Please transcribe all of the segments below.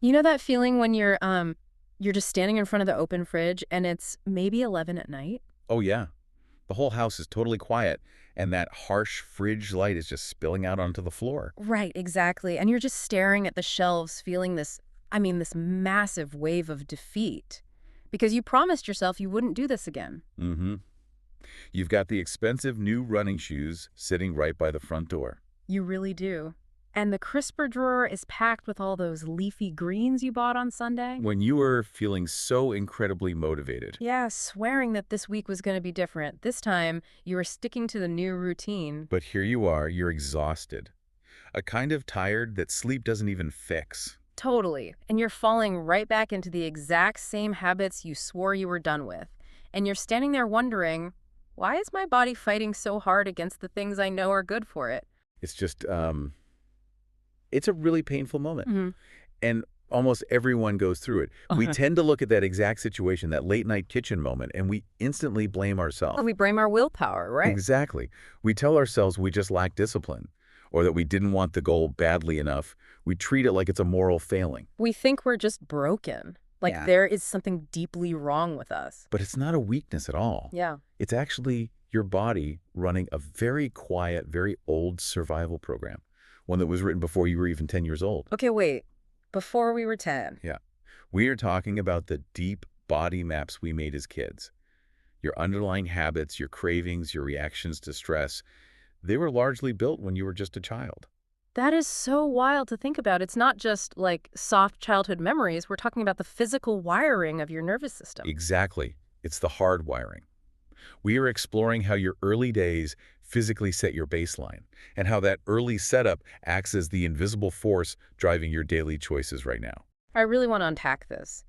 You know that feeling when you're just standing in front of the open fridge and it's maybe 11 at night? Oh, yeah. The whole house is totally quiet, and that harsh fridge light is just spilling out onto the floor. Right, exactly. And you're just staring at the shelves feeling this massive wave of defeat because you promised yourself you wouldn't do this again. Mm-hmm. You've got the expensive new running shoes sitting right by the front door. You really do. And the crisper drawer is packed with all those leafy greens you bought on Sunday. When you were feeling so incredibly motivated. Yeah, swearing that this week was going to be different. This time, you were sticking to the new routine. But here you are, you're exhausted. A kind of tired that sleep doesn't even fix. Totally. And you're falling right back into the exact same habits you swore you were done with. And you're standing there wondering, why is my body fighting so hard against the things I know are good for it? It's just, it's a really painful moment. Mm-hmm. And almost everyone goes through it. We tend to look at that exact situation, that late night kitchen moment, and we instantly blame ourselves. We blame our willpower, right? Exactly. We tell ourselves we just lack discipline, or that we didn't want the goal badly enough. We treat it like it's a moral failing. We think we're just broken. Like there is something deeply wrong with us. But it's not a weakness at all. Yeah. It's actually your body running a very quiet, very old survival program, one that was written before you were even 10 years old. Okay, wait. Before we were 10. Yeah. We are talking about the deep body maps we made as kids. Your underlying habits, your cravings, your reactions to stress, they were largely built when you were just a child. That is so wild to think about. It's not just like soft childhood memories. We're talking about the physical wiring of your nervous system. Exactly. It's the hard wiring. We are exploring how your early days physically set your baseline, and how that early setup acts as the invisible force driving your daily choices right now. I really want to unpack this.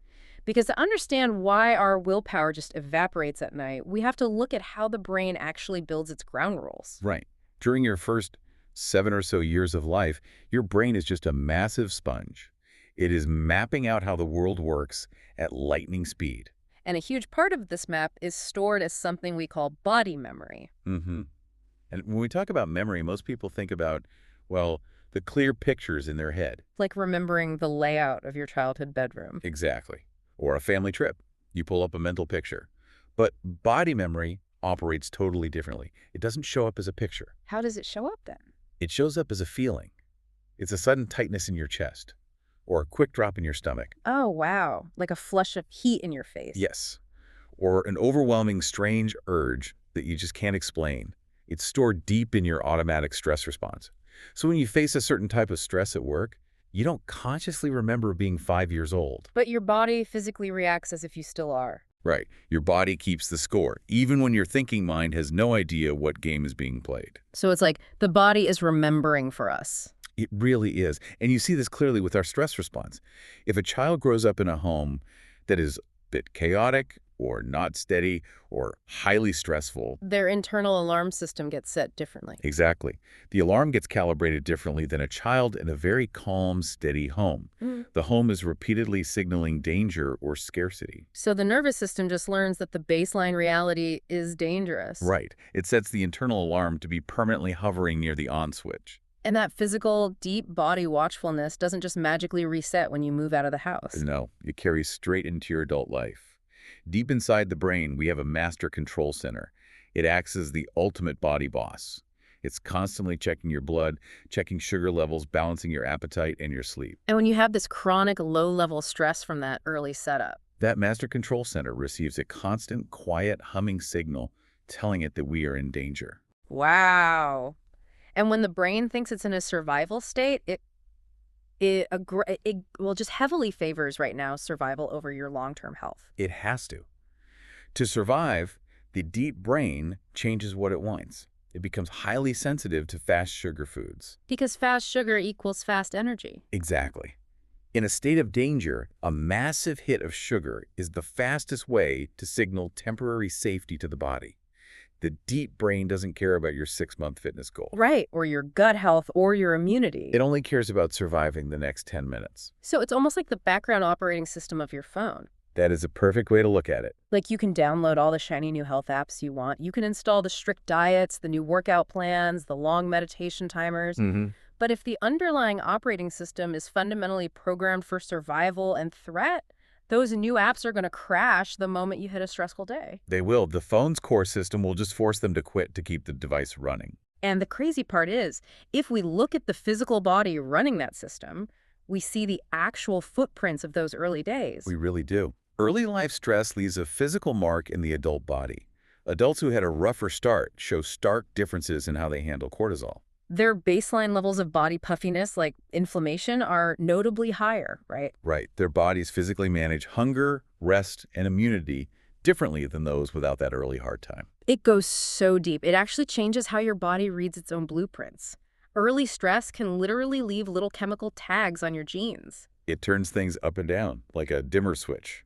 Because to understand why our willpower just evaporates at night, we have to look at how the brain actually builds its ground rules. Right. During your first 7 or so years of life, your brain is just a massive sponge. It is mapping out how the world works at lightning speed. And a huge part of this map is stored as something we call body memory. Mm-hmm. And when we talk about memory, most people think about, well, the clear pictures in their head. Like remembering the layout of your childhood bedroom. Exactly. Or a family trip. You pull up a mental picture. But body memory operates totally differently. It doesn't show up as a picture. How does it show up then? It shows up as a feeling. It's a sudden tightness in your chest, or a quick drop in your stomach. Oh, wow. Like a flush of heat in your face. Yes. Or an overwhelming, strange urge that you just can't explain. It's stored deep in your automatic stress response. So when you face a certain type of stress at work, you don't consciously remember being 5 years old. But your body physically reacts as if you still are. Right. Your body keeps the score, even when your thinking mind has no idea what game is being played. So it's like the body is remembering for us. It really is. And you see this clearly with our stress response. If a child grows up in a home that is a bit chaotic or not steady or highly stressful. Their internal alarm system gets set differently. Exactly. The alarm gets calibrated differently than a child in a very calm, steady home. The home is repeatedly signaling danger or scarcity. So the nervous system just learns that the baseline reality is dangerous. Right. It sets the internal alarm to be permanently hovering near the on switch. And that physical, deep body watchfulness doesn't just magically reset when you move out of the house. No, it carries straight into your adult life. Deep inside the brain, we have a master control center. It acts as the ultimate body boss. It's constantly checking your blood, checking sugar levels, balancing your appetite and your sleep. And when you have this chronic low-level stress from that early setup, that master control center receives a constant, quiet, humming signal telling it that we are in danger. Wow. And when the brain thinks it's in a survival state, it just heavily favors right now survival over your long-term health. It has to. To survive, the deep brain changes what it wants. It becomes highly sensitive to fast sugar foods. Because fast sugar equals fast energy. Exactly. In a state of danger, a massive hit of sugar is the fastest way to signal temporary safety to the body. The deep brain doesn't care about your 6-month fitness goal. Right, or your gut health or your immunity. It only cares about surviving the next 10 minutes. So it's almost like the background operating system of your phone. That is a perfect way to look at it. Like you can download all the shiny new health apps you want. You can install the strict diets, the new workout plans, the long meditation timers. But if the underlying operating system is fundamentally programmed for survival and threat, those new apps are going to crash the moment you hit a stressful day. They will. The phone's core system will just force them to quit to keep the device running. And the crazy part is, if we look at the physical body running that system, we see the actual footprints of those early days. We really do. Early life stress leaves a physical mark in the adult body. Adults who had a rougher start show stark differences in how they handle cortisol. Their baseline levels of body puffiness, like inflammation, are notably higher, right? Right. Their bodies physically manage hunger, rest, and immunity differently than those without that early hard time. It goes so deep. It actually changes how your body reads its own blueprints. Early stress can literally leave little chemical tags on your genes. It turns things up and down, like a dimmer switch.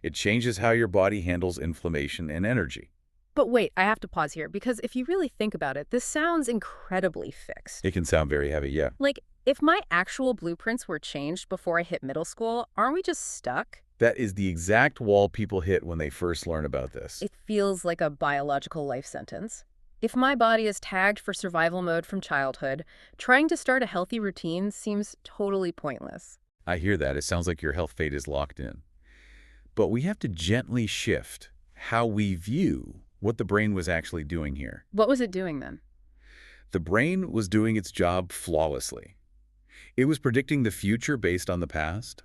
It changes how your body handles inflammation and energy. But wait, I have to pause here, because if you really think about it, this sounds incredibly fixed. It can sound very heavy, yeah. Like, if my actual blueprints were changed before I hit middle school, aren't we just stuck? That is the exact wall people hit when they first learn about this. It feels like a biological life sentence. If my body is tagged for survival mode from childhood, trying to start a healthy routine seems totally pointless. I hear that. It sounds like your health fate is locked in. But we have to gently shift how we view what the brain was actually doing here. What was it doing then? The brain was doing its job flawlessly. It was predicting the future based on the past.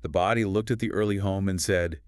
The body looked at the early home and said,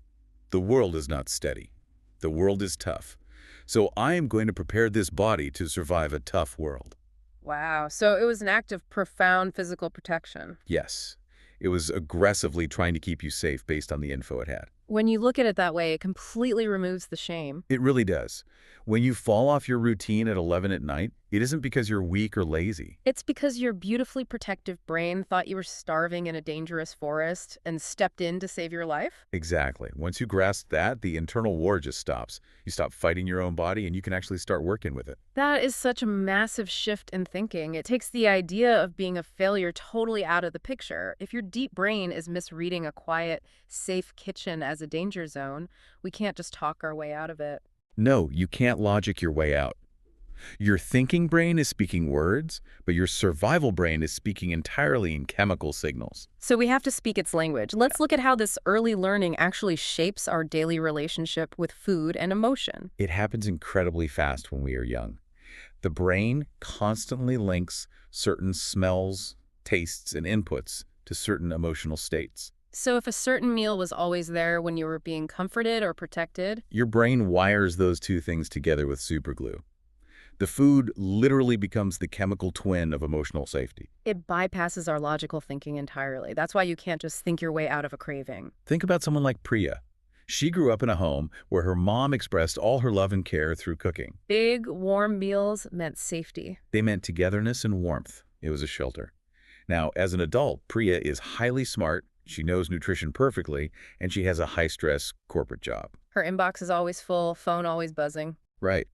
"The world is not steady. The world is tough. So I am going to prepare this body to survive a tough world." Wow, so it was an act of profound physical protection. Yes, it was aggressively trying to keep you safe based on the info it had. When you look at it that way, it completely removes the shame. It really does. When you fall off your routine at 11 at night, it isn't because you're weak or lazy. It's because your beautifully protective brain thought you were starving in a dangerous forest and stepped in to save your life. Exactly. Once you grasp that, the internal war just stops. You stop fighting your own body and you can actually start working with it. That is such a massive shift in thinking. It takes the idea of being a failure totally out of the picture. If your deep brain is misreading a quiet, safe kitchen as a danger zone, we can't just talk our way out of it. No, you can't logic your way out. Your thinking brain is speaking words, but your survival brain is speaking entirely in chemical signals. So we have to speak its language. Let's look at how this early learning actually shapes our daily relationship with food and emotion. It happens incredibly fast when we are young. The brain constantly links certain smells, tastes, and inputs to certain emotional states. So if a certain meal was always there when you were being comforted or protected, Your brain wires those two things together with superglue. The food literally becomes the chemical twin of emotional safety. it bypasses our logical thinking entirely. That's why you can't just think your way out of a craving. Think about someone like Priya. She grew up in a home where her mom expressed all her love and care through cooking. Big, warm meals meant safety. They meant togetherness and warmth. It was a shelter. Now, as an adult, Priya is highly smart, she knows nutrition perfectly, and she has a high-stress corporate job. Her inbox is always full, phone always buzzing. Right.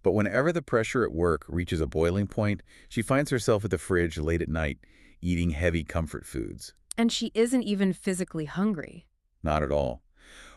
But whenever the pressure at work reaches a boiling point, she finds herself at the fridge late at night, eating heavy comfort foods. And she isn't even physically hungry. Not at all.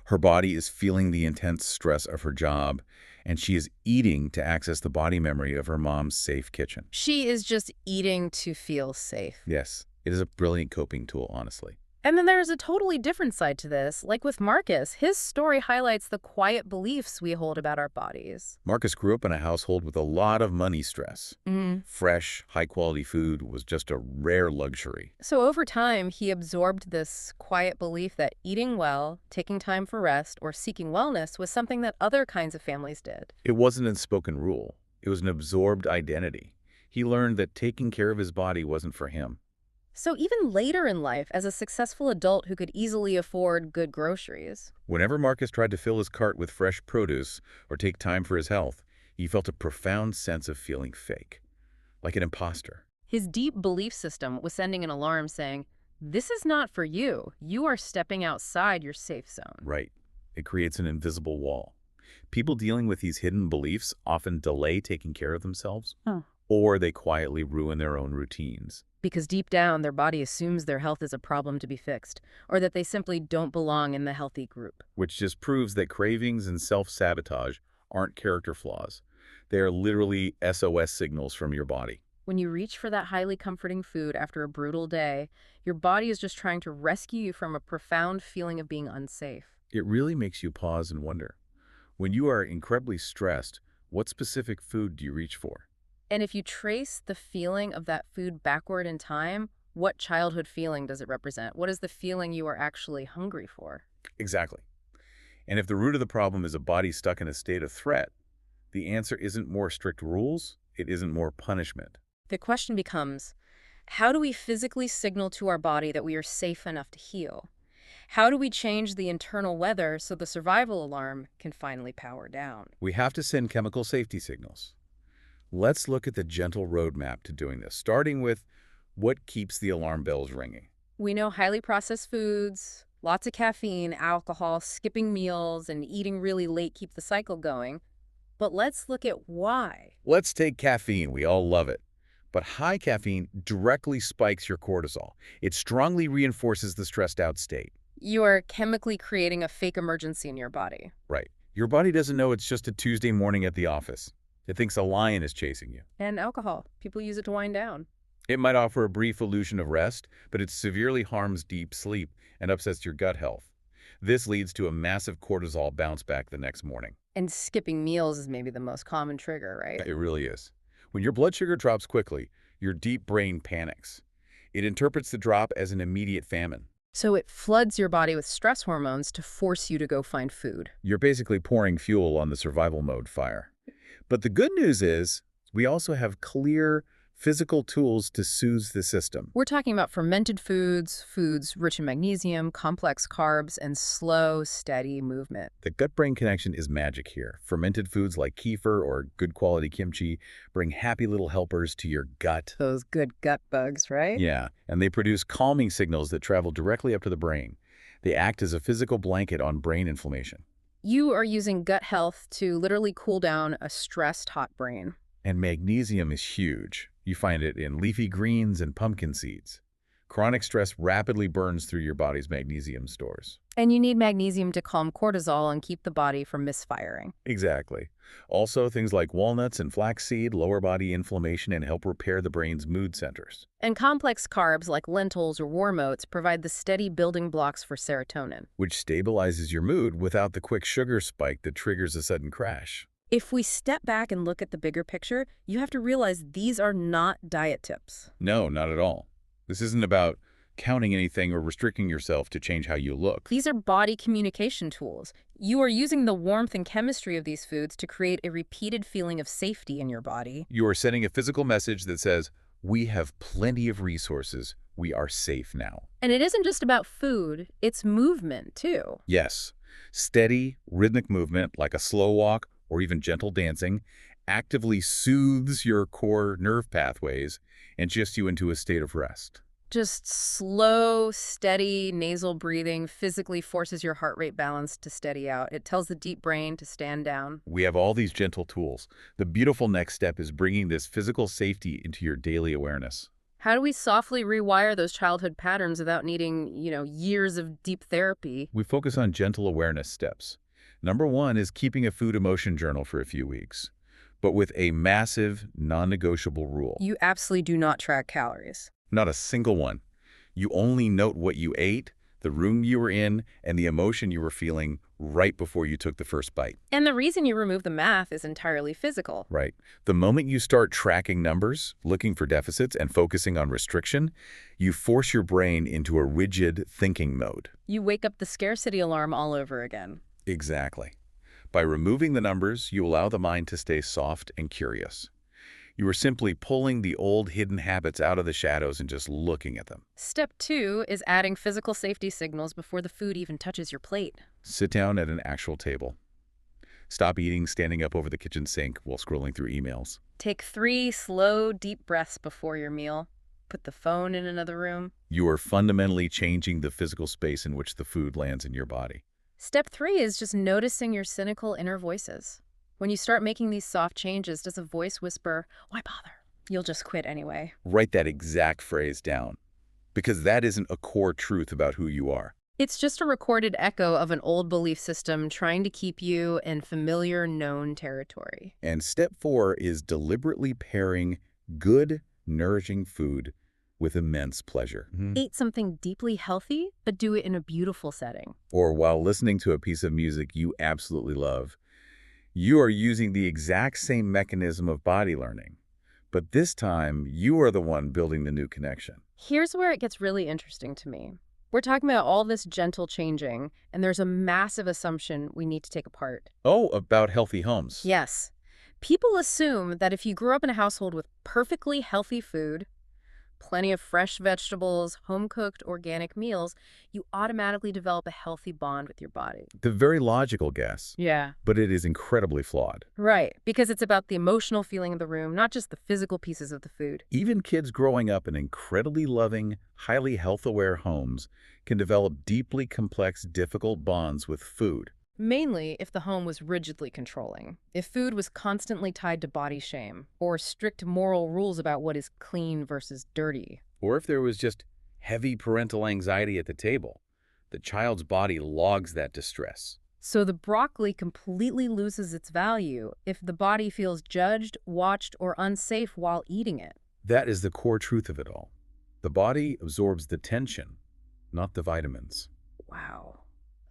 Her body is feeling the intense stress of her job, and she is eating to access the body memory of her mom's safe kitchen. She is just eating to feel safe. Yes, it is a brilliant coping tool, honestly. And then there's a totally different side to this. Like with Marcus, his story highlights the quiet beliefs we hold about our bodies. Marcus grew up in a household with a lot of money stress. Mm. Fresh, high-quality food was just a rare luxury. So over time, he absorbed this quiet belief that eating well, taking time for rest, or seeking wellness was something that other kinds of families did. It wasn't an unspoken rule. It was an absorbed identity. He learned that taking care of his body wasn't for him. So even later in life, as a successful adult who could easily afford good groceries, Whenever Marcus tried to fill his cart with fresh produce or take time for his health, he felt a profound sense of feeling fake, like an imposter. his deep belief system was sending an alarm saying, "This is not for you. You are stepping outside your safe zone." Right. It creates an invisible wall. People dealing with these hidden beliefs often delay taking care of themselves, Oh. or they quietly ruin their own routines. Because deep down, their body assumes their health is a problem to be fixed, or that they simply don't belong in the healthy group. Which just proves that cravings and self-sabotage aren't character flaws. They are literally SOS signals from your body. When you reach for that highly comforting food after a brutal day, your body is just trying to rescue you from a profound feeling of being unsafe. It really makes you pause and wonder. When you are incredibly stressed, what specific food do you reach for? And if you trace the feeling of that food backward in time, what childhood feeling does it represent? What is the feeling you are actually hungry for? Exactly. And if the root of the problem is a body stuck in a state of threat, the answer isn't more strict rules, it isn't more punishment. The question becomes, how do we physically signal to our body that we are safe enough to heal? How do we change the internal weather so the survival alarm can finally power down? We have to send chemical safety signals. Let's look at the gentle roadmap to doing this, starting with what keeps the alarm bells ringing. We know highly processed foods, lots of caffeine, alcohol, skipping meals, and eating really late keep the cycle going. But let's look at why. Let's take caffeine. We all love it. But high caffeine directly spikes your cortisol. It strongly reinforces the stressed out state. You are chemically creating a fake emergency in your body. Right. Your body doesn't know it's just a Tuesday morning at the office. It thinks a lion is chasing you. And alcohol. People use it to wind down. It might offer a brief illusion of rest, but it severely harms deep sleep and upsets your gut health. This leads to a massive cortisol bounce back the next morning. And skipping meals is maybe the most common trigger, right? It really is. When your blood sugar drops quickly, your deep brain panics. It interprets the drop as an immediate famine. So it floods your body with stress hormones to force you to go find food. You're basically pouring fuel on the survival mode fire. But the good news is we also have clear physical tools to soothe the system. We're talking about fermented foods, foods rich in magnesium, complex carbs, and slow, steady movement. The gut-brain connection is magic here. Fermented foods like kefir or good quality kimchi bring happy little helpers to your gut. Those good gut bugs, right? Yeah, and they produce calming signals that travel directly up to the brain. They act as a physical blanket on brain inflammation. You are using gut health to literally cool down a stressed hot brain. And magnesium is huge. You find it in leafy greens and pumpkin seeds. Chronic stress rapidly burns through your body's magnesium stores. And you need magnesium to calm cortisol and keep the body from misfiring. Exactly. Also, things like walnuts and flaxseed lower body inflammation and help repair the brain's mood centers. And complex carbs like lentils or warm oats provide the steady building blocks for serotonin. Which stabilizes your mood without the quick sugar spike that triggers a sudden crash. If we step back and look at the bigger picture, you have to realize these are not diet tips. No, not at all. This isn't about counting anything or restricting yourself to change how you look. These are body communication tools. You are using the warmth and chemistry of these foods to create a repeated feeling of safety in your body. You are sending a physical message that says, we have plenty of resources. We are safe now. And it isn't just about food, it's movement too. Yes, steady, rhythmic movement like a slow walk or even gentle dancing actively soothes your core nerve pathways and shifts you into a state of rest. Just slow, steady nasal breathing physically forces your heart rate balance to steady out. It tells the deep brain to stand down. We have all these gentle tools. The beautiful next step is bringing this physical safety into your daily awareness. How do we softly rewire those childhood patterns without needing, years of deep therapy? We focus on gentle awareness steps. Number one is keeping a food emotion journal for a few weeks, but with a massive, non-negotiable rule. You absolutely do not track calories. Not a single one. You only note what you ate, the room you were in, and the emotion you were feeling right before you took the first bite. And the reason you remove the math is entirely physical. Right. The moment you start tracking numbers, looking for deficits, and focusing on restriction, you force your brain into a rigid thinking mode. You wake up the scarcity alarm all over again. Exactly. By removing the numbers, you allow the mind to stay soft and curious. You are simply pulling the old hidden habits out of the shadows and just looking at them. Step 2 is adding physical safety signals before the food even touches your plate. Sit down at an actual table. Stop eating standing up over the kitchen sink while scrolling through emails. Take 3 slow, deep breaths before your meal. Put the phone in another room. You are fundamentally changing the physical space in which the food lands in your body. Step 3 is just noticing your cynical inner voices. When you start making these soft changes, does a voice whisper, "Why bother? You'll just quit anyway"? Write that exact phrase down, because that isn't a core truth about who you are. It's just a recorded echo of an old belief system trying to keep you in familiar, known territory. And step 4 is deliberately pairing good, nourishing food with immense pleasure. Eat something deeply healthy, but do it in a beautiful setting. Or while listening to a piece of music you absolutely love, you are using the exact same mechanism of body learning. But this time, you are the one building the new connection. Here's where it gets really interesting to me. We're talking about all this gentle changing, and there's a massive assumption we need to take apart. Oh, about healthy homes. Yes. People assume that if you grew up in a household with perfectly healthy food, plenty of fresh vegetables, home-cooked organic meals, you automatically develop a healthy bond with your body. The very logical guess, Yeah. but it is incredibly flawed. Right, because it's about the emotional feeling of the room, not just the physical pieces of the food. Even kids growing up in incredibly loving, highly health-aware homes can develop deeply complex, difficult bonds with food. Mainly if the home was rigidly controlling, if food was constantly tied to body shame, or strict moral rules about what is clean versus dirty. Or if there was just heavy parental anxiety at the table, the child's body logs that distress. So the broccoli completely loses its value if the body feels judged, watched, or unsafe while eating it. That is the core truth of it all. The body absorbs the tension, not the vitamins. Wow.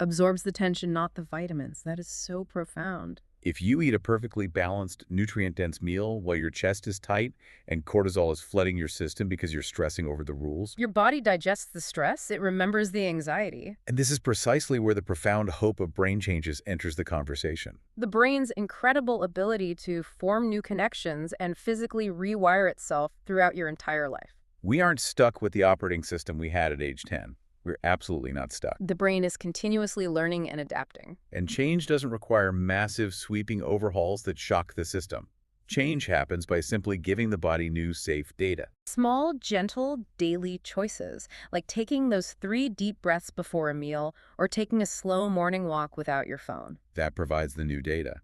Absorbs the tension, not the vitamins. That is so profound. If you eat a perfectly balanced, nutrient-dense meal while your chest is tight and cortisol is flooding your system because you're stressing over the rules, Your body digests the stress, it remembers the anxiety. and this is precisely where the profound hope of brain changes enters the conversation. The brain's incredible ability to form new connections and physically rewire itself throughout your entire life. We aren't stuck with the operating system we had at age 10. We're absolutely not stuck. The brain is continuously learning and adapting. And change doesn't require massive, sweeping overhauls that shock the system. Change happens by simply giving the body new, safe data. Small, gentle, daily choices, like taking those 3 deep breaths before a meal or taking a slow morning walk without your phone. That provides the new data.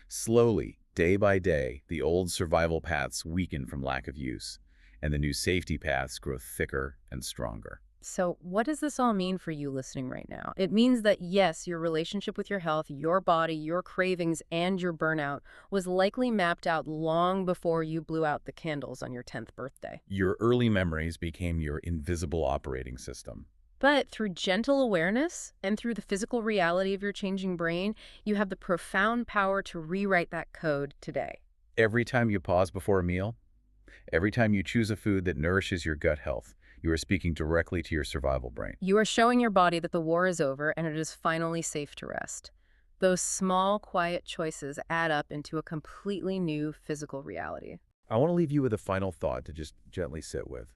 Slowly, day by day, the old survival paths weaken from lack of use, and the new safety paths grow thicker and stronger. So what does this all mean for you listening right now? It means that yes, your relationship with your health, your body, your cravings, and your burnout was likely mapped out long before you blew out the candles on your 10th birthday. Your early memories became your invisible operating system. But through gentle awareness and through the physical reality of your changing brain, you have the profound power to rewrite that code today. Every time you pause before a meal, every time you choose a food that nourishes your gut health, you are speaking directly to your survival brain. You are showing your body that the war is over and it is finally safe to rest. Those small, quiet choices add up into a completely new physical reality. I want to leave you with a final thought to just gently sit with.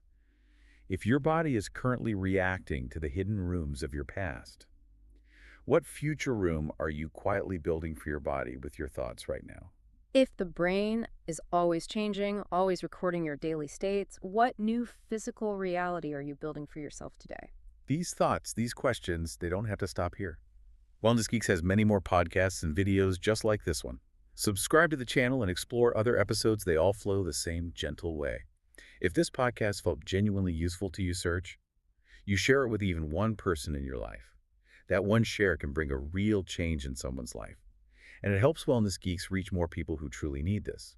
If your body is currently reacting to the hidden rooms of your past, what future room are you quietly building for your body with your thoughts right now? If the brain is always changing, always recording your daily states, what new physical reality are you building for yourself today? These thoughts, these questions, they don't have to stop here. Wellness Geeks has many more podcasts and videos just like this one. Subscribe to the channel and explore other episodes. They all flow the same gentle way. If this podcast felt genuinely useful to you, you share it with even one person in your life. That one share can bring a real change in someone's life. And it helps Wellness Geeks reach more people who truly need this.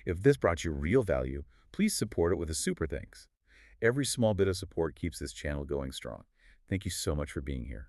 If this brought you real value, please support it with a super thanks. Every small bit of support keeps this channel going strong. Thank you so much for being here.